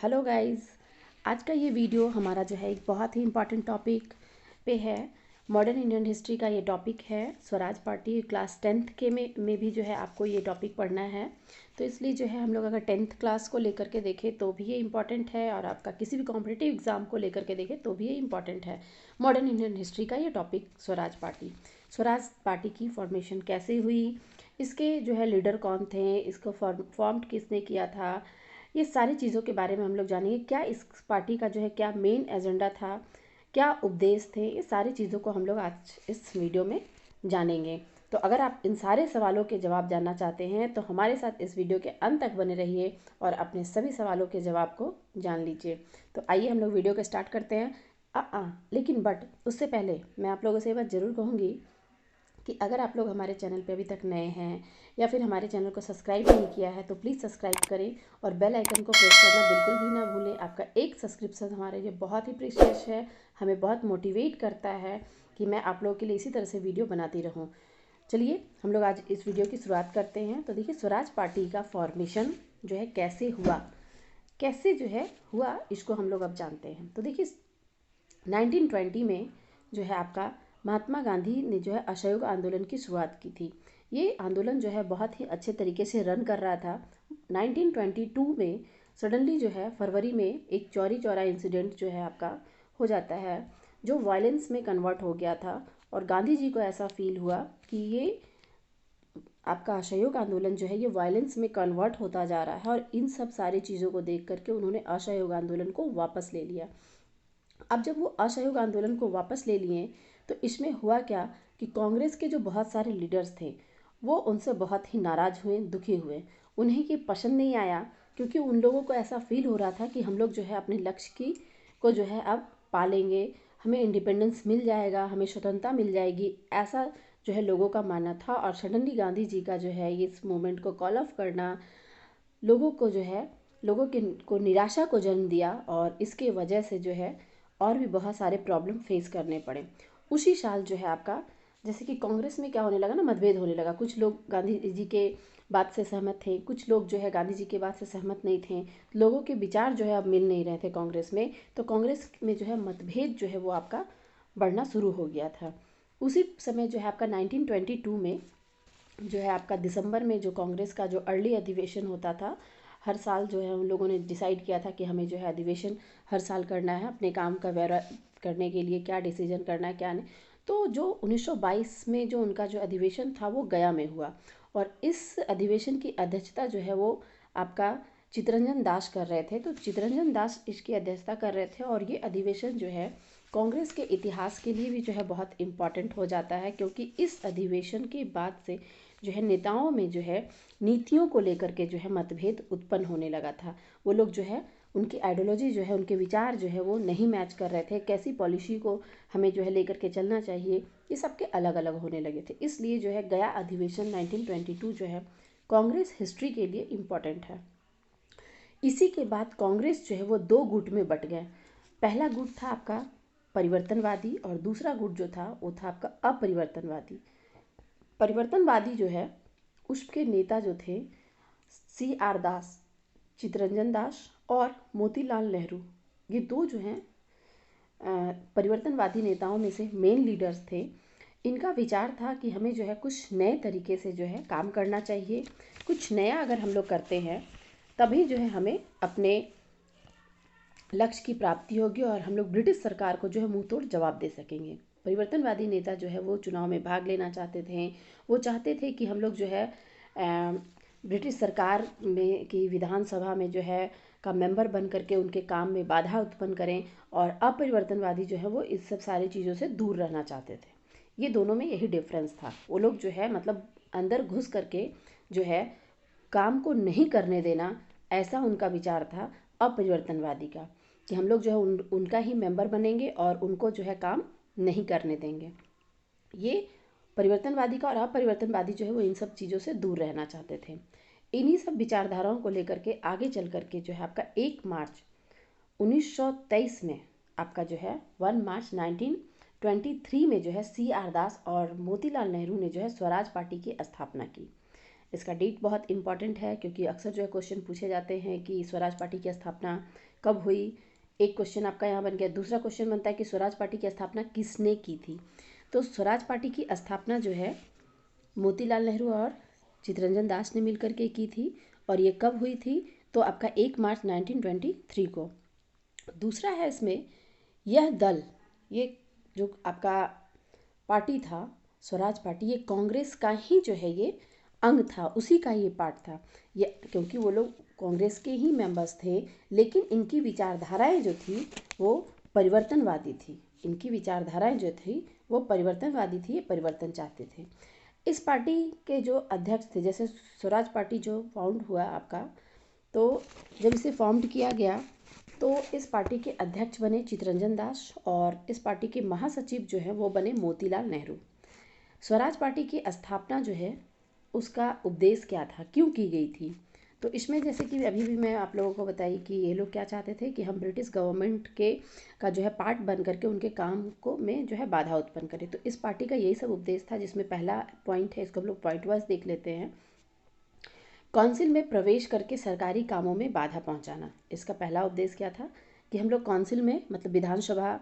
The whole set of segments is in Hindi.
Hello guys. आज का ये वीडियो हमारा जो है एक बहुत ही इम्पॉर्टेंट टॉपिक पे है। मॉडर्न इंडियन हिस्ट्री का ये टॉपिक है। स्वराज पार्टी क्लास 10th के में भी जो है आपको ये टॉपिक पढ़ना है। तो इसलिए जो है हम लोग अगर 10th क्लास को लेकर के देखें तो भी ये इम्पॉर्टेंट है, और आपका किसी भी कॉम्पिटिटिव एग्जाम को लेकर के देखें तो भी ये इम्पॉर्टेंट है। मॉडर्न इंडियन हिस्ट्री का ये टॉपिक स्वराज पार्टी की फॉर्मेशन कैसे हुई, इसके जो है लीडर कौन थे, इसको फॉर्म किसने किया था, ये सारी चीज़ों के बारे में हम लोग जानेंगे। क्या इस पार्टी का जो है क्या मेन एजेंडा था, क्या उपदेश थे, ये सारी चीज़ों को हम लोग आज इस वीडियो में जानेंगे। तो अगर आप इन सारे सवालों के जवाब जानना चाहते हैं तो हमारे साथ इस वीडियो के अंत तक बने रहिए और अपने सभी सवालों के जवाब को जान लीजिए। तो आइए हम लोग वीडियो को स्टार्ट करते हैं। लेकिन उससे पहले मैं आप लोगों से ये बात ज़रूर कहूँगी कि अगर आप लोग हमारे चैनल पे अभी तक नए हैं या फिर हमारे चैनल को सब्सक्राइब नहीं किया है तो प्लीज़ सब्सक्राइब करें और बेल आइकन को प्रेस करना बिल्कुल भी ना भूलें। आपका एक सब्सक्रिप्शन हमारे लिए बहुत ही प्रीशियस है, हमें बहुत मोटिवेट करता है कि मैं आप लोगों के लिए इसी तरह से वीडियो बनाती रहूँ। चलिए हम लोग आज इस वीडियो की शुरुआत करते हैं। तो देखिए, स्वराज पार्टी का फॉर्मेशन जो है कैसे जो है हुआ, इसको हम लोग अब जानते हैं। तो देखिए, 1920 में जो है आपका महात्मा गांधी ने जो है असहयोग आंदोलन की शुरुआत की थी। ये आंदोलन जो है बहुत ही अच्छे तरीके से रन कर रहा था। 1922 में सडनली जो है फरवरी में एक चौरी चौरा इंसिडेंट जो है आपका हो जाता है, जो वायलेंस में कन्वर्ट हो गया था। और गांधी जी को ऐसा फील हुआ कि ये आपका असहयोग आंदोलन जो है ये वायलेंस में कन्वर्ट होता जा रहा है, और इन सब सारी चीज़ों को देख करके उन्होंने असहयोग आंदोलन को वापस ले लिया। अब जब वो असहयोग आंदोलन को वापस ले लिए तो इसमें हुआ क्या कि कांग्रेस के जो बहुत सारे लीडर्स थे वो उनसे बहुत ही नाराज़ हुए, दुखी हुए। उन्हें ये पसंद नहीं आया, क्योंकि उन लोगों को ऐसा फील हो रहा था कि हम लोग जो है अपने लक्ष्य की को जो है अब पालेंगे, हमें इंडिपेंडेंस मिल जाएगा, हमें स्वतंत्रता मिल जाएगी, ऐसा जो है लोगों का मानना था। और सडनली गांधी जी का जो है इस मूवमेंट को कॉल ऑफ करना लोगों को जो है लोगों के को निराशा को जन्म दिया, और इसके वजह से जो है और भी बहुत सारे प्रॉब्लम फेस करने पड़े। उसी साल जो है आपका, जैसे कि कांग्रेस में क्या होने लगा ना, मतभेद होने लगा। कुछ लोग गांधी जी के बात से सहमत थे, कुछ लोग जो है गांधी जी के बात से सहमत नहीं थे। लोगों के विचार जो है अब मिल नहीं रहे थे कांग्रेस में, तो कांग्रेस में जो है मतभेद जो है वो आपका बढ़ना शुरू हो गया था। उसी समय जो है आपका 1922 में जो है आपका दिसंबर में जो कांग्रेस का जो अर्ली अधिवेशन होता था, हर साल जो है उन लोगों ने डिसाइड किया था कि हमें जो है अधिवेशन हर साल करना है, अपने काम का ब्यौरा करने के लिए क्या डिसीजन करना है क्या नहीं। तो जो 1922 में जो उनका जो अधिवेशन था वो गया में हुआ, और इस अधिवेशन की अध्यक्षता जो है वो आपका चितरंजन दास कर रहे थे। तो चितरंजन दास इसकी अध्यक्षता कर रहे थे, और ये अधिवेशन जो है कांग्रेस के इतिहास के लिए भी जो है बहुत इम्पॉर्टेंट हो जाता है, क्योंकि इस अधिवेशन के बाद से जो है नेताओं में जो है नीतियों को लेकर के जो है मतभेद उत्पन्न होने लगा था। वो लोग जो है उनकी आइडियोलॉजी जो है, उनके विचार जो है वो नहीं मैच कर रहे थे, कैसी पॉलिसी को हमें जो है लेकर के चलना चाहिए, ये सबके अलग अलग होने लगे थे। इसलिए जो है गया अधिवेशन 1922 जो है कांग्रेस हिस्ट्री के लिए इम्पॉर्टेंट है। इसी के बाद कांग्रेस जो है वो दो गुट में बट गए। पहला गुट था आपका परिवर्तनवादी, और दूसरा गुट जो था वो था आपका अपरिवर्तनवादी। परिवर्तनवादी जो है उसके नेता जो थे CR दास, चितरंजन दास और मोतीलाल नेहरू, ये दो जो हैं परिवर्तनवादी नेताओं में से मेन लीडर्स थे। इनका विचार था कि हमें जो है कुछ नए तरीके से जो है काम करना चाहिए। कुछ नया अगर हम लोग करते हैं तभी जो है हमें अपने लक्ष्य की प्राप्ति होगी, और हम लोग ब्रिटिश सरकार को जो है मुंह तोड़ जवाब दे सकेंगे। परिवर्तनवादी नेता जो है वो चुनाव में भाग लेना चाहते थे। वो चाहते थे कि हम लोग जो है ब्रिटिश सरकार में की विधानसभा में जो है का मेंबर बन करके उनके काम में बाधा उत्पन्न करें, और अपरिवर्तनवादी जो है वो इस सब सारी चीज़ों से दूर रहना चाहते थे। ये दोनों में यही डिफरेंस था। वो लोग जो है मतलब अंदर घुस करके जो है काम को नहीं करने देना, ऐसा उनका विचार था अपरिवर्तनवादी का, कि हम लोग जो है उनका ही मेंबर बनेंगे और उनको जो है काम नहीं करने देंगे। ये परिवर्तनवादी का, और अपरिवर्तनवादी जो है वो इन सब चीज़ों से दूर रहना चाहते थे। इन्हीं सब विचारधाराओं को लेकर के आगे चल करके जो है आपका 1 मार्च 1923 में आपका जो है 1 मार्च 1923 में जो है CR दास और मोतीलाल नेहरू ने जो है स्वराज पार्टी की स्थापना की। इसका डेट बहुत इंपॉर्टेंट है क्योंकि अक्सर जो है क्वेश्चन पूछे जाते हैं कि स्वराज पार्टी की स्थापना कब हुई। एक क्वेश्चन आपका यहाँ बन गया। दूसरा क्वेश्चन बनता है कि स्वराज पार्टी की स्थापना किसने की थी। तो स्वराज पार्टी की स्थापना जो है मोतीलाल नेहरू और चित्तरंजन दास ने मिलकर के की थी। और ये कब हुई थी, तो आपका 1 मार्च 1923 को। दूसरा है इसमें, यह दल, ये जो आपका पार्टी था स्वराज पार्टी, ये कांग्रेस का ही जो है ये अंग था, उसी का ये पार्ट था। ये क्योंकि वो लोग कांग्रेस के ही मेंबर्स थे, लेकिन इनकी विचारधाराएं जो थी वो परिवर्तनवादी थी। इनकी विचारधाराएं जो थी वो परिवर्तनवादी थी, ये परिवर्तन चाहते थे। इस पार्टी के जो अध्यक्ष थे, जैसे स्वराज पार्टी जो फाउंड हुआ आपका, तो जब इसे फॉर्म्ड किया गया तो इस पार्टी के अध्यक्ष बने चित्तरंजन दास और इस पार्टी के महासचिव जो है वो बने मोतीलाल नेहरू। स्वराज पार्टी की स्थापना जो है उसका उद्देश्य क्या था, क्यों की गई थी, तो इसमें जैसे कि अभी भी मैं आप लोगों को बताई कि ये लोग क्या चाहते थे कि हम ब्रिटिश गवर्नमेंट के का जो है पार्ट बन करके उनके काम को में जो है बाधा उत्पन्न करें। तो इस पार्टी का यही सब उद्देश्य था, जिसमें पहला पॉइंट है, इसको हम लोग पॉइंट वाइज देख लेते हैं। काउंसिल में प्रवेश करके सरकारी कामों में बाधा पहुंचाना। इसका पहला उद्देश्य क्या था कि हम लोग काउंसिल में मतलब विधानसभा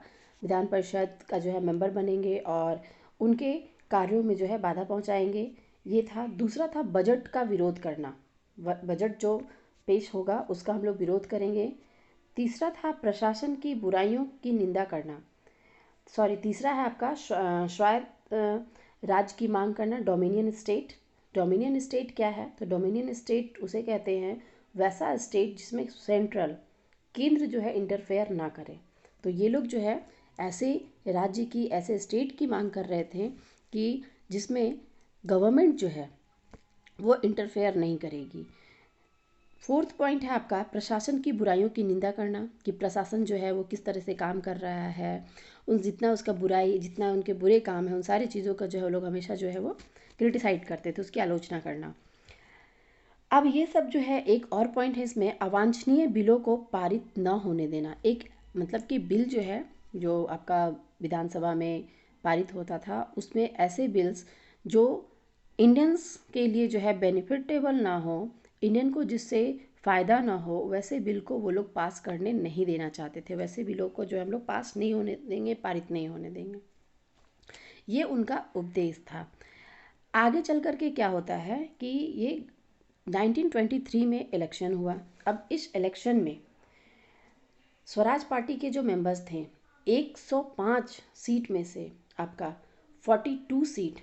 विधान परिषद का जो है मेंबर बनेंगे और उनके कार्यों में जो है बाधा पहुंचाएंगे, ये था। दूसरा था बजट का विरोध करना, बजट जो पेश होगा उसका हम लोग विरोध करेंगे। तीसरा था प्रशासन की बुराइयों की निंदा करना। तीसरा है आपका स्वायत्त राज्य की मांग करना, डोमिनियन स्टेट। डोमिनियन स्टेट क्या है, तो डोमिनियन स्टेट उसे कहते हैं वैसा स्टेट जिसमें सेंट्रल केंद्र जो है इंटरफेयर ना करे। तो ये लोग जो है ऐसे राज्य की, ऐसे स्टेट की मांग कर रहे थे कि जिसमें गवर्नमेंट जो है वो इंटरफेयर नहीं करेगी। फोर्थ पॉइंट है आपका प्रशासन की बुराइयों की निंदा करना, कि प्रशासन जो है वो किस तरह से काम कर रहा है, उन जितना उसका बुराई, जितना उनके बुरे काम है, उन सारी चीज़ों का जो है लोग हमेशा जो है वो क्रिटिसाइड करते थे, उसकी आलोचना करना। अब ये सब जो है, एक और पॉइंट है इसमें, अवांछनीय बिलों को पारित न होने देना। एक मतलब कि बिल जो है जो आपका विधानसभा में पारित होता था, उसमें ऐसे बिल्स जो इंडियंस के लिए जो है बेनिफिटेबल ना हो, इंडियन को जिससे फ़ायदा ना हो, वैसे बिल को वो लोग पास करने नहीं देना चाहते थे। वैसे बिलों को जो है हम लोग पास नहीं होने देंगे, पारित नहीं होने देंगे, ये उनका उद्देश्य था। आगे चल कर के क्या होता है कि ये 1923 में इलेक्शन हुआ। अब इस इलेक्शन में स्वराज पार्टी के जो मेंबर्स थे, 105 सीट में से आपका 42 सीट,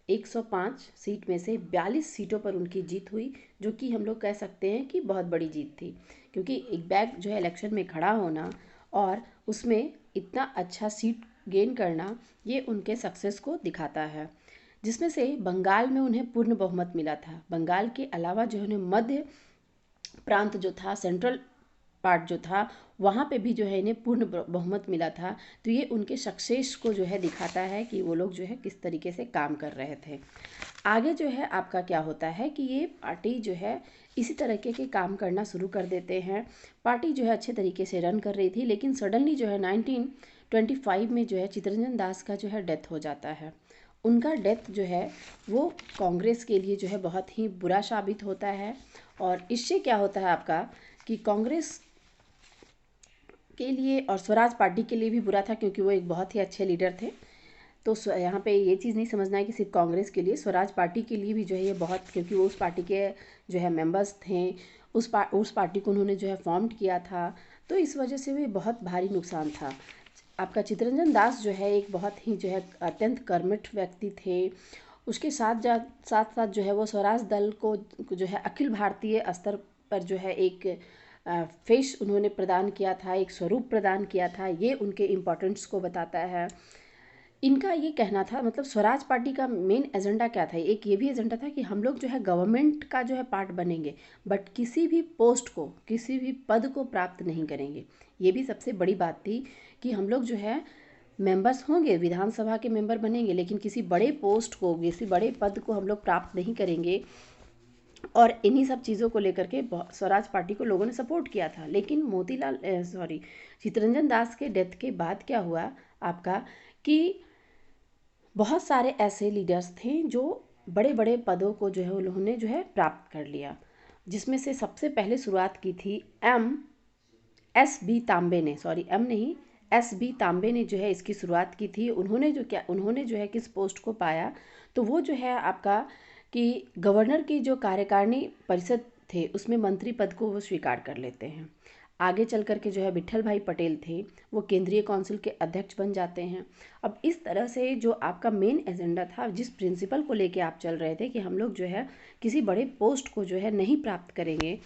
105 सीट में से 42 सीटों पर उनकी जीत हुई, जो कि हम लोग कह सकते हैं कि बहुत बड़ी जीत थी। क्योंकि एक बैग जो है इलेक्शन में खड़ा होना और उसमें इतना अच्छा सीट गेन करना, ये उनके सक्सेस को दिखाता है। जिसमें से बंगाल में उन्हें पूर्ण बहुमत मिला था। बंगाल के अलावा जो उन्हें मध्य प्रांत जो था, सेंट्रल पार्ट जो था, वहाँ पे भी जो है इन्हें पूर्ण बहुमत मिला था। तो ये उनके सक्सेस को जो है दिखाता है कि वो लोग जो है किस तरीके से काम कर रहे थे। आगे जो है आपका क्या होता है कि ये पार्टी जो है इसी तरीके के काम करना शुरू कर देते हैं। पार्टी जो है अच्छे तरीके से रन कर रही थी, लेकिन सडनली जो है 1925 में जो है चित्तरंजन दास का जो है डेथ हो जाता है। उनका डेथ जो है वो कांग्रेस के लिए जो है बहुत ही बुरा साबित होता है। और इससे क्या होता है आपका कि कांग्रेस के लिए और स्वराज पार्टी के लिए भी बुरा था, क्योंकि वो एक बहुत ही अच्छे लीडर थे। तो यहाँ पे ये चीज़ नहीं समझना है कि सिर्फ कांग्रेस के लिए, स्वराज पार्टी के लिए भी जो है ये बहुत, क्योंकि वो उस पार्टी के जो है मेंबर्स थे, उस पार्टी को उन्होंने जो है फॉर्म्ड किया था, तो इस वजह से भी बहुत भारी नुकसान था। आपका चित्तरंजन दास जो है एक बहुत ही जो है अत्यंत कर्मठ व्यक्ति थे। उसके साथ साथ जो है वो स्वराज दल को जो है अखिल भारतीय स्तर पर जो है एक फेस उन्होंने प्रदान किया था, एक स्वरूप प्रदान किया था। ये उनके इम्पोर्टेंस को बताता है। इनका ये कहना था, मतलब स्वराज पार्टी का मेन एजेंडा क्या था, एक ये भी एजेंडा था कि हम लोग जो है गवर्नमेंट का जो है पार्ट बनेंगे, बट किसी भी पोस्ट को, किसी भी पद को प्राप्त नहीं करेंगे। ये भी सबसे बड़ी बात थी कि हम लोग जो है मेंबर्स होंगे, विधानसभा के मेंबर बनेंगे, लेकिन किसी बड़े पोस्ट को, किसी बड़े पद को हम लोग प्राप्त नहीं करेंगे। और इन्हीं सब चीज़ों को लेकर के स्वराज पार्टी को लोगों ने सपोर्ट किया था। लेकिन चित्तरंजन दास के डेथ के बाद क्या हुआ आपका कि बहुत सारे ऐसे लीडर्स थे जो बड़े बड़े पदों को जो है उन्होंने जो है प्राप्त कर लिया, जिसमें से सबसे पहले शुरुआत की थी एस बी तांबे ने, सॉरी एम नहीं, एस बी तांबे ने जो है इसकी शुरुआत की थी। उन्होंने जो है किस पोस्ट को पाया, तो वो जो है आपका कि गवर्नर की जो कार्यकारिणी परिषद थे उसमें मंत्री पद को वो स्वीकार कर लेते हैं। आगे चल कर के जो है विट्ठल भाई पटेल थे, वो केंद्रीय काउंसिल के अध्यक्ष बन जाते हैं। अब इस तरह से जो आपका मेन एजेंडा था, जिस प्रिंसिपल को लेके आप चल रहे थे कि हम लोग जो है किसी बड़े पोस्ट को जो है नहीं प्राप्त करेंगे,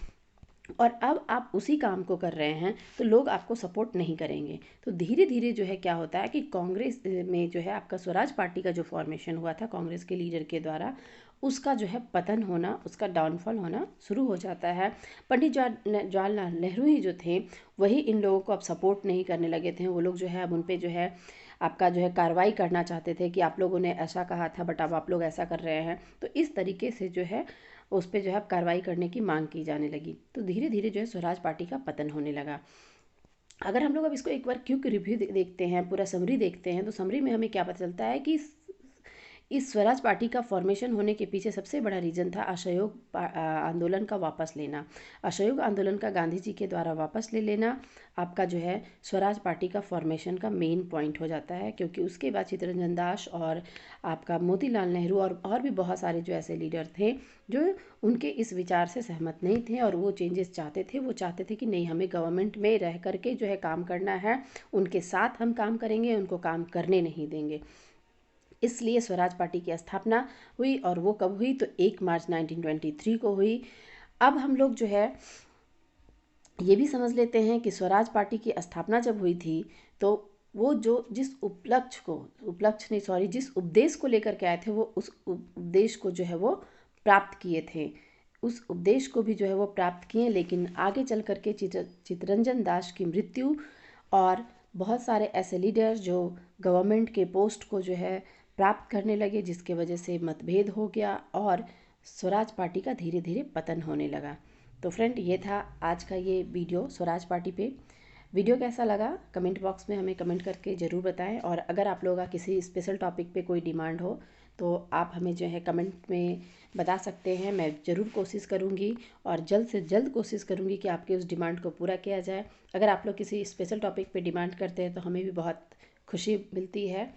और अब आप उसी काम को कर रहे हैं, तो लोग आपको सपोर्ट नहीं करेंगे। तो धीरे धीरे जो है क्या होता है कि कांग्रेस में जो है आपका स्वराज पार्टी का जो फॉर्मेशन हुआ था कांग्रेस के लीडर के द्वारा, उसका जो है पतन होना, उसका डाउनफॉल होना शुरू हो जाता है। पंडित जवाहरलाल नेहरू ही जो थे वही इन लोगों को अब सपोर्ट नहीं करने लगे थे। वो लोग जो है अब उन पे जो है आपका जो है कार्रवाई करना चाहते थे कि आप लोगों ने ऐसा कहा था बट अब आप लोग ऐसा कर रहे हैं। तो इस तरीके से जो है उस पर जो है कार्रवाई करने की मांग की जाने लगी। तो धीरे धीरे जो है स्वराज पार्टी का पतन होने लगा। अगर हम लोग अब इसको एक बार क्विक रिव्यू देखते हैं, पूरा समरी देखते हैं, तो समरी में हमें क्या पता चलता है कि इस स्वराज पार्टी का फॉर्मेशन होने के पीछे सबसे बड़ा रीज़न था असहयोग आंदोलन का वापस लेना। असहयोग आंदोलन का गांधी जी के द्वारा वापस ले लेना आपका जो है स्वराज पार्टी का फॉर्मेशन का मेन पॉइंट हो जाता है, क्योंकि उसके बाद चित्तरंजन दास और आपका मोतीलाल नेहरू और भी बहुत सारे जो ऐसे लीडर थे जो उनके इस विचार से सहमत नहीं थे और वो चेंजेस चाहते थे। वो चाहते थे कि नहीं, हमें गवर्नमेंट में रह करके जो है काम करना है, उनके साथ हम काम करेंगे, उनको काम करने नहीं देंगे। इसलिए स्वराज पार्टी की स्थापना हुई, और वो कब हुई, तो 1 मार्च 1923 को हुई। अब हम लोग जो है ये भी समझ लेते हैं कि स्वराज पार्टी की स्थापना जब हुई थी, तो वो जो जिस जिस उपदेश को लेकर के आए थे, वो उस उपदेश को जो है वो प्राप्त किए थे। उस उपदेश को भी जो है वो प्राप्त किए, लेकिन आगे चल करके चित्तरंजन दास की मृत्यु और बहुत सारे ऐसे लीडर जो गवर्नमेंट के पोस्ट को जो है प्राप्त करने लगे, जिसके वजह से मतभेद हो गया और स्वराज पार्टी का धीरे धीरे पतन होने लगा। तो फ्रेंड, ये था आज का ये वीडियो स्वराज पार्टी पे। वीडियो कैसा लगा कमेंट बॉक्स में हमें कमेंट करके ज़रूर बताएं, और अगर आप लोगों का किसी स्पेशल टॉपिक पे कोई डिमांड हो तो आप हमें जो है कमेंट में बता सकते हैं। मैं ज़रूर कोशिश करूँगी और जल्द से जल्द कोशिश करूँगी कि आपके उस डिमांड को पूरा किया जाए। अगर आप लोग किसी स्पेशल टॉपिक पे डिमांड करते हैं तो हमें भी बहुत खुशी मिलती है।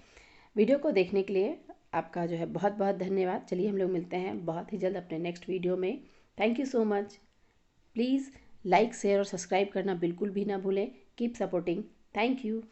वीडियो को देखने के लिए आपका जो है बहुत बहुत धन्यवाद। चलिए हम लोग मिलते हैं बहुत ही जल्द अपने नेक्स्ट वीडियो में। Thank you so much. Please like share और सब्सक्राइब करना बिल्कुल भी ना भूलें। Keep supporting. Thank you.